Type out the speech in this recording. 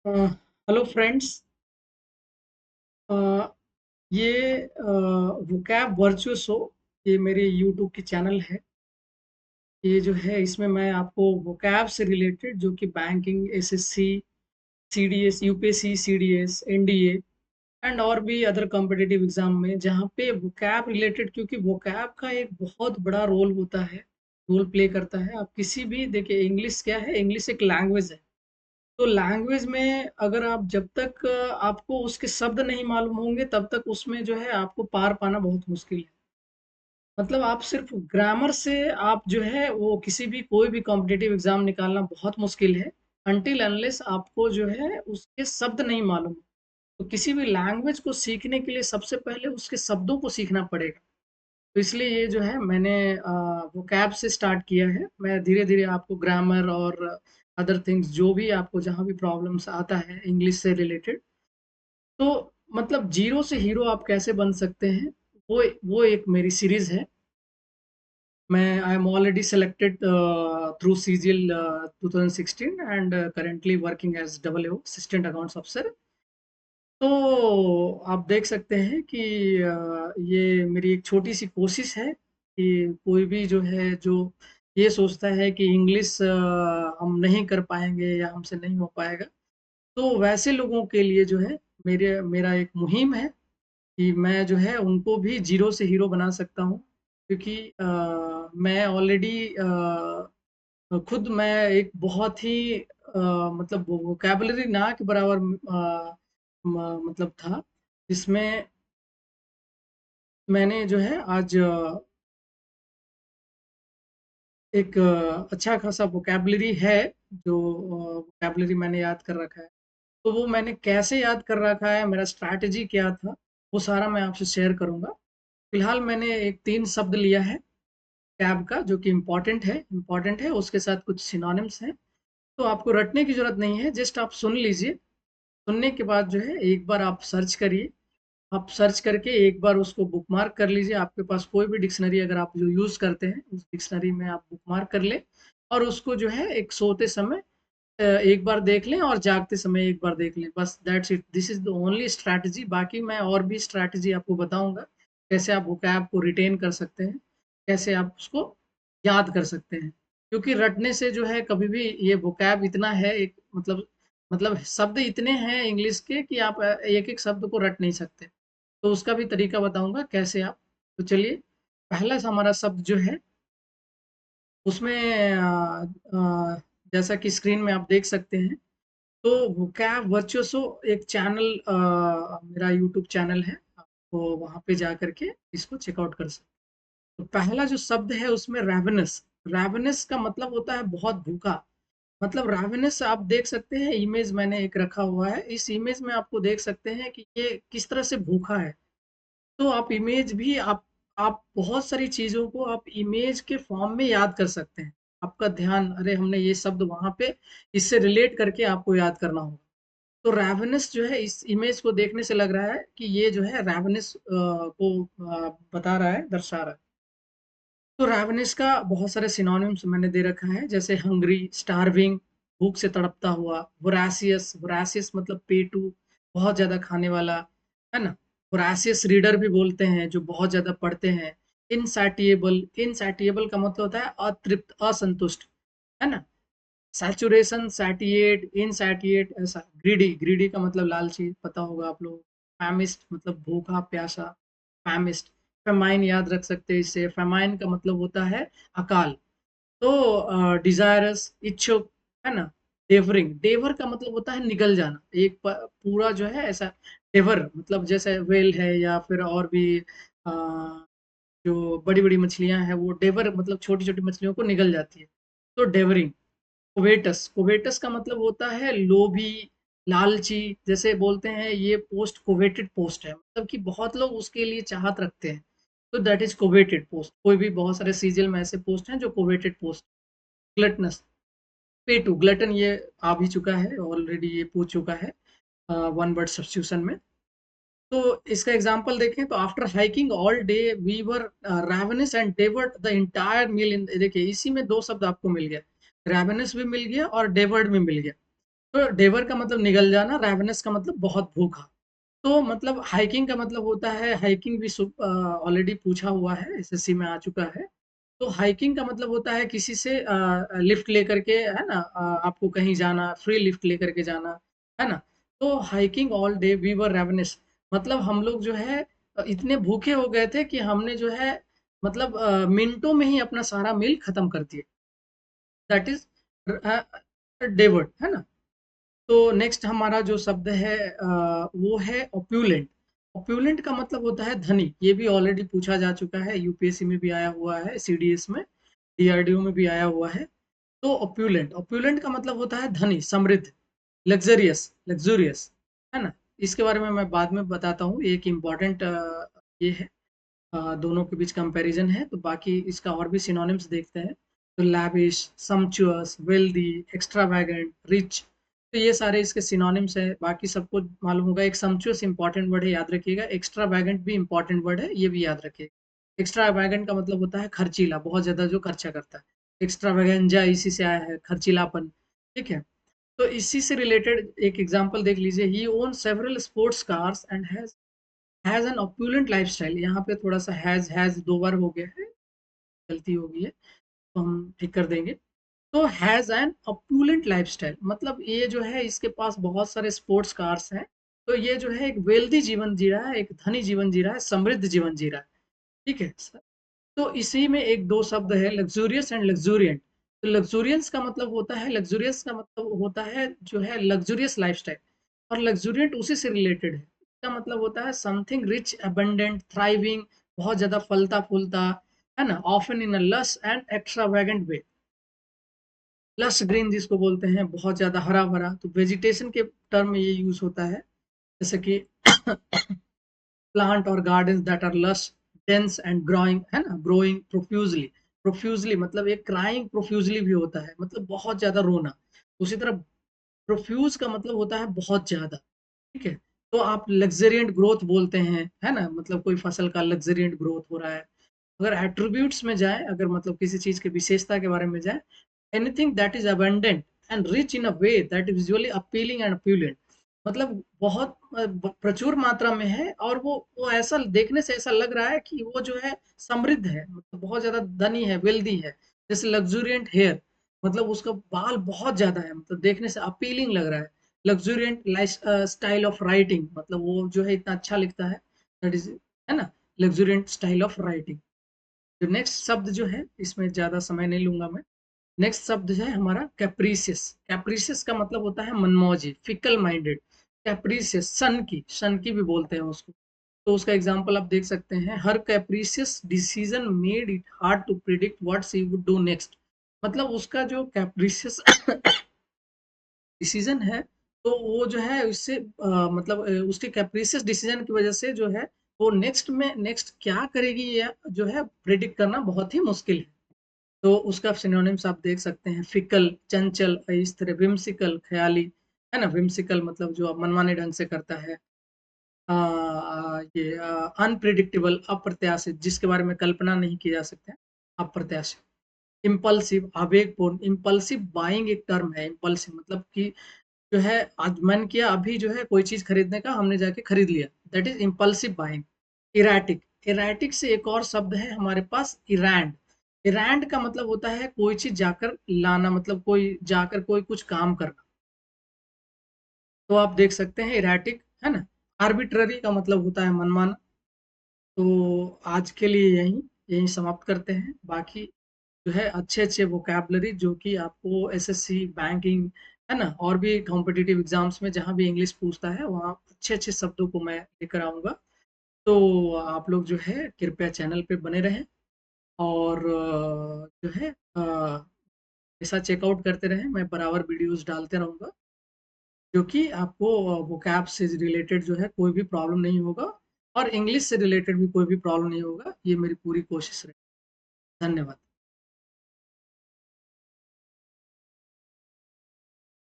Hello friends. ये vocab वर्चुअसो, ये मेरे यूट्यूब की चैनल है। ये जो है इसमें मैं आपको वोकैब से रिलेटेड जो कि banking, SSC, CDS, UPSC, CDS, NDA and और भी अदर कॉम्पिटिटिव एग्जाम में जहाँ पे वोकैब रिलेटेड, क्योंकि वोकैब का एक बहुत बड़ा रोल होता है, रोल प्ले करता है। आप किसी भी देखिए, इंग्लिश क्या है, इंग्लिश एक लैंग्वेज है। तो लैंग्वेज में अगर आप जब तक आपको उसके शब्द नहीं मालूम होंगे तब तक उसमें जो है आपको पार पाना बहुत मुश्किल है। मतलब आप सिर्फ ग्रामर से आप जो है वो किसी भी कोई भी कॉम्पिटिटिव एग्जाम निकालना बहुत मुश्किल है, अनटिल अनलेस आपको जो है उसके शब्द नहीं मालूम। तो किसी भी लैंग्वेज को सीखने के लिए सबसे पहले उसके शब्दों को सीखना पड़ेगा। तो इसलिए ये जो है मैंने वोकैब से स्टार्ट किया है। मैं धीरे-धीरे आपको ग्रामर और अदर थिंग्स जो भी आपको जहाँ भी प्रॉब्लम्स आता है इंग्लिश से रिलेटेड, तो मतलब ज़ीरो से हीरो आप कैसे बन सकते हैं, वो एक मेरी सीरीज़ है। मैं I am already selected through CGL 2016 and currently working as AAO assistant accounts officer. तो आप देख सकते हैं कि ये मेरी एक छोटी-सी कोशिश है कि कोई भी जो है, जो ये सोचता है कि इंग्लिश हम नहीं कर पाएँगे या हमसे नहीं हो पाएगा, तो वैसे लोगों के लिए जो है मेरा एक मुहिम है कि मैं जो है उनको भी ज़ीरो से हीरो बना सकता हूँ। क्योंकि मैं ऑलरेडी खुद मैं एक बहुत ही मतलब वोकैब्युलरी ना के बराबर मतलब था, जिसमें मैंने जो है आज एक अच्छा खासा वोकैब्युलरी है, जो वोकैब्युलरी मैंने याद कर रखा है। तो वो मैंने कैसे याद कर रखा है, मेरा स्ट्रैटेजी क्या था, वो सारा मैं आपसे शेयर करूँगा। फिलहाल मैंने एक 3 शब्द लिया है कैब का, जो कि इम्पोर्टेंट है, उसके साथ कुछ सिनोनिम्स हैं। तो आपको रटने की ज़रूरत नहीं है, जस्ट आप सुन लीजिए। सुनने के बाद जो है एक बार आप सर्च करिए। आप सर्च करके एक बार उसको बुकमार्क कर लीजिए। आपके पास कोई भी डिक्शनरी अगर आप जो यूज़ करते हैं, उस डिक्शनरी में आप बुकमार्क कर लें और उसको जो है एक सोते समय एक बार देख लें और जागते समय एक बार देख लें। बस that's it. This is the only strategy. बाकी मैं और भी स्ट्रैटेजी आपको बताऊँगा, कैसे आप वोकैब को रिटेन कर सकते हैं, कैसे आप उसको याद कर सकते हैं। क्योंकि रटने से जो है कभी भी ये वोकैब इतना है, एक मतलब शब्द इतने हैं इंग्लिश के कि आप एक-एक शब्द को रट नहीं सकते। तो उसका भी तरीका बताऊँगा कैसे आप। तो चलिए, पहला हमारा शब्द जो है उसमें जैसा कि स्क्रीन में आप देख सकते हैं, तो वोकैब वर्चुअसो एक चैनल, मेरा यूट्यूब चैनल है। आपको वहाँ पे जा कर के इसको चेकआउट कर सकते हैं। तो पहला जो शब्द है उसमें रैवेनस। रैवेनस का मतलब होता है बहुत भूखा। मतलब रैवेनस आप देख सकते हैं, इमेज मैंने एक रखा हुआ है। इस इमेज में आपको देख सकते हैं कि ये किस तरह से भूखा है। तो आप इमेज भी आप बहुत सारी चीज़ों को आप इमेज के फॉर्म में याद कर सकते हैं। आपका ध्यान, अरे हमने ये शब्द वहाँ पे इससे रिलेट करके आपको याद करना होगा। तो रैवेनस जो है, इस इमेज को देखने से लग रहा है कि ये जो है रैवेनस को बता रहा है, दर्शा रहा है। तो रैवेनस का बहुत सारे सिनोनिम्स मैंने दे रखा है, जैसे हंग्री, स्टार्विंग, भूख से तड़पता हुआ, वोरासियस, वोरासियस मतलब पेटू, बहुत ज़्यादा खाने वाला, है ना? वोरासियस रीडर भी बोलते हैं, जो बहुत ज़्यादा पढ़ते हैं। इनसैटिएबल, इनसैटिएबल का मतलब होता है अतृप्त, असंतुष्ट, है ना? सैचुरेशन, सैटिएट, इनसैटिएट, ऐसा। ग्रीडी, ग्रीडी का मतलब लालची, पता होगा आप लोग। फैमिस्ट मतलब भूखा प्यासा, फैमिस्ट। फेमाइन याद रख सकते हैं इससे। फेमाइन का मतलब होता है अकाल। तो डिजायरस, इच्छुक, है ना? डेवरिंग, डेवर का मतलब होता है निगल जाना, पूरा जो है ऐसा। डेवर मतलब जैसे व्हेल है या फिर और भी अ, जो बड़ी बड़ी मछलियां हैं, वो डेवर मतलब छोटी छोटी मछलियों को निगल जाती है। तो डेवरिंग। कोवेटस, कोवेटस का मतलब होता है लोभी, लालची। जैसे बोलते हैं ये पोस्ट कोवेटेड पोस्ट है, मतलब कि बहुत लोग उसके लिए चाहत रखते हैं। तो दैट इज कोवेटेड पोस्ट। कोई भी बहुत सारे सीरियल में ऐसे पोस्ट हैं जो कोवेटेड पोस्ट। ग्लटनस, पेटू, ग्लटन ये आ भी चुका है ऑलरेडी, ये पूछ चुका है वन वर्ड सब्स्टिट्यूशन में। तो इसका एग्जांपल देखें तो after hiking all day we were ravenous and devoured the entire meal in. देखिए इसी में दो शब्द आपको मिल गया, रैवेनस भी मिल गया और डेवर्ड भी मिल गया। तो डेवर का मतलब निगल जाना, रैवनस का मतलब बहुत भूखा। तो मतलब हाइकिंग का मतलब होता है, हाइकिंग भी ऑलरेडी पूछा हुआ है, एसएससी में आ चुका है। तो हाइकिंग का मतलब होता है किसी से लिफ्ट लेकर के, है ना, आपको कहीं जाना, फ्री लिफ्ट लेकर के जाना, है ना। तो hiking all day we were ravenous, मतलब हम लोग जो है इतने भूखे हो गए थे कि हमने जो है मतलब मिनटों में ही अपना सारा मील खत्म कर दिया। दैट इज डेवर्ट, है ना। तो नेक्स्ट हमारा जो शब्द है वो है ऑप्यूलेंट। ऑप्यूलेंट का मतलब होता है धनी, ये भी ऑलरेडी पूछा जा चुका है, यूपीएससी में भी आया हुआ है, सीडीएस में, डीआरडीओ में भी आया हुआ है। तो ऑप्यूलेंट, ऑप्यूलेंट का मतलब होता है धनी, समृद्ध, लग्जरियस, लग्जूरियस, है ना। इसके बारे में मैं बाद में बताता हूँ, एक इम्पॉर्टेंट ये है, दोनों के बीच कंपैरिजन है। तो बाकी इसका और भी सिनोनिम्स देखते हैं। तो लैविश, सम्पचुअस, वेल्दी, एक्स्ट्रावैगेंट, रिच, तो ये सारे इसके सिनोनिम्स है। बाकी सबको मालूम होगा, एक सम्पचुअस इंपॉर्टेंट वर्ड है, याद रखिएगा। एक्स्ट्रावैगेंट भी इंपॉर्टेंट वर्ड है, ये भी याद रखिएगा। एक्स्ट्रावैगेंट का मतलब होता है खर्चीला, बहुत ज्यादा जो खर्चा करता है। एक्स्ट्रावैगेंजा इसी से आया है, खर्चीलापन। ठीक है। तो इसी से रिलेटेड एक एग्जांपल देख लीजिए। He own several sports cars and has an opulent lifestyle. यहाँ पे थोड़ा सा हैज दो बार हो गया है, गलती हो गई है, तो हम ठीक कर देंगे। तो हैज एन ऑप्यूलेंट लाइफस्टाइल मतलब ये जो है इसके पास बहुत सारे स्पोर्ट्स कार्स हैं। तो ये जो है एक वेल्दी जीवन जी रहा है, एक धनी जीवन जी रहा है, समृद्ध जीवन जी रहा है। ठीक है। तो इसी में एक दो शब्द है, लग्जूरियस एंड लग्जूरियंट। तो लग्जूरियंस का मतलब होता है, लग्जूरियस का मतलब होता है जो है लग्जूरियस लाइफस्टाइल, और लग्जूरियंट उसी से रिलेटेड है। इसका मतलब होता है समथिंग रिच, अबंडेंट, थ्राइविंग, बहुत ज्यादा फलता फूलता, है ना, ऑफन इन अ लस एंड एक्स्ट्रावेगेंट वे। लस ग्रीन जिसको बोलते हैं, बहुत ज्यादा हरा भरा, तो वेजिटेशन के टर्म में ये यूज होता है। जैसे कि प्लांट और gardens that are lush, dense and growing, है ना, ग्रोइंग प्रोफ्यूजली। प्रोफ्यूजली मतलब एक क्राइंग प्रोफ्यूजली भी होता है, मतलब बहुत ज्यादा रोना। उसी तरह प्रोफ्यूज का मतलब होता है बहुत ज्यादा। ठीक है। तो आप लग्जरियंट ग्रोथ बोलते हैं, है ना, मतलब कोई फसल का लग्जरियंट ग्रोथ हो रहा है। अगर एट्रीब्यूट्स में जाए, अगर मतलब किसी चीज की विशेषता के बारे में जाए, anything that is abundant and rich in a way that is visually appealing and appellate, मतलब बहुत प्रचुर मात्रा में है, और वो ऐसा देखने से ऐसा लग रहा है कि वो जो है समृद्ध है, मतलब बहुत ज्यादा धनी है, वेल्दी है। जैसे लग्जूरियंट हेयर, मतलब उसका बाल बहुत ज्यादा है, मतलब देखने से अपीलिंग लग रहा है। लग्जूरियंट स्टाइल ऑफ राइटिंग, मतलब वो जो है इतना अच्छा लिखता है, दैट इज, है ना, लग्जूरियंट स्टाइल ऑफ राइटिंग। जो नेक्स्ट शब्द जो है, इसमें ज्यादा समय नहीं लूंगा मैं। नेक्स्ट शब्द है हमारा कैप्रीसियस। कैप्रीसियस का मतलब होता है मनमौजी, फिकल माइंडेड। कैप्रीसियस, सन की भी बोलते हैं उसको। तो उसका एग्जांपल आप देख सकते हैं, her capricious decision made it hard to predict what she would do next. मतलब उसका जो कैप्रीसियस डिसीजन है, तो वो जो है उससे मतलब उसके कैप्रीसियस डिसीजन की वजह से जो है वो नेक्स्ट क्या करेगी, या जो है प्रिडिक्ट करना बहुत ही मुश्किल है। तो उसका सिनोनिम्स आप देख सकते हैं, फिकल, चंचल, इस तरह, विम्सिकल, ख्याली, है ना। विम्सिकल मतलब जो मनमाने ढंग से करता है। ये अनप्रिडिक्टेबल, अप्रत्याशित, जिसके बारे में कल्पना नहीं की जा सकते, अप्रत्याशित। इम्पल्सिव, आवेगपूर्ण, इम्पल्सिव बाइंग एक टर्म है। इम्पल्सिव मतलब कि जो है आज मन किया, अभी जो है कोई चीज खरीदने का, हमने जाके खरीद लिया, that is impulsive buying. Erratic, erratic से एक और शब्द है हमारे पास, इरैंड। इरैंड का मतलब होता है कोई चीज जाकर लाना, मतलब कोई जाकर कोई कुछ काम करना। तो आप देख सकते हैं इराटिक, है ना। आर्बिट्ररी का मतलब होता है मनमाना। तो आज के लिए यही यही समाप्त करते हैं। बाकी जो है अच्छे अच्छे वोकैबलरी जो कि आपको एसएससी, बैंकिंग, है ना, और भी कॉम्पिटिटिव एग्जाम्स में जहां भी इंग्लिश पूछता है, वहाँ अच्छे अच्छे शब्दों को मैं लेकर आऊंगा। तो आप लोग जो है कृपया चैनल पे बने रहें, और जो है ऐसा चेकआउट करते रहें। मैं बराबर वीडियोस डालते रहूंगा, जो कि आपको वोकैब से रिलेटेड जो है कोई भी प्रॉब्लम नहीं होगा, और इंग्लिश से रिलेटेड भी कोई भी प्रॉब्लम नहीं होगा, ये मेरी पूरी कोशिश रहेगी। धन्यवाद।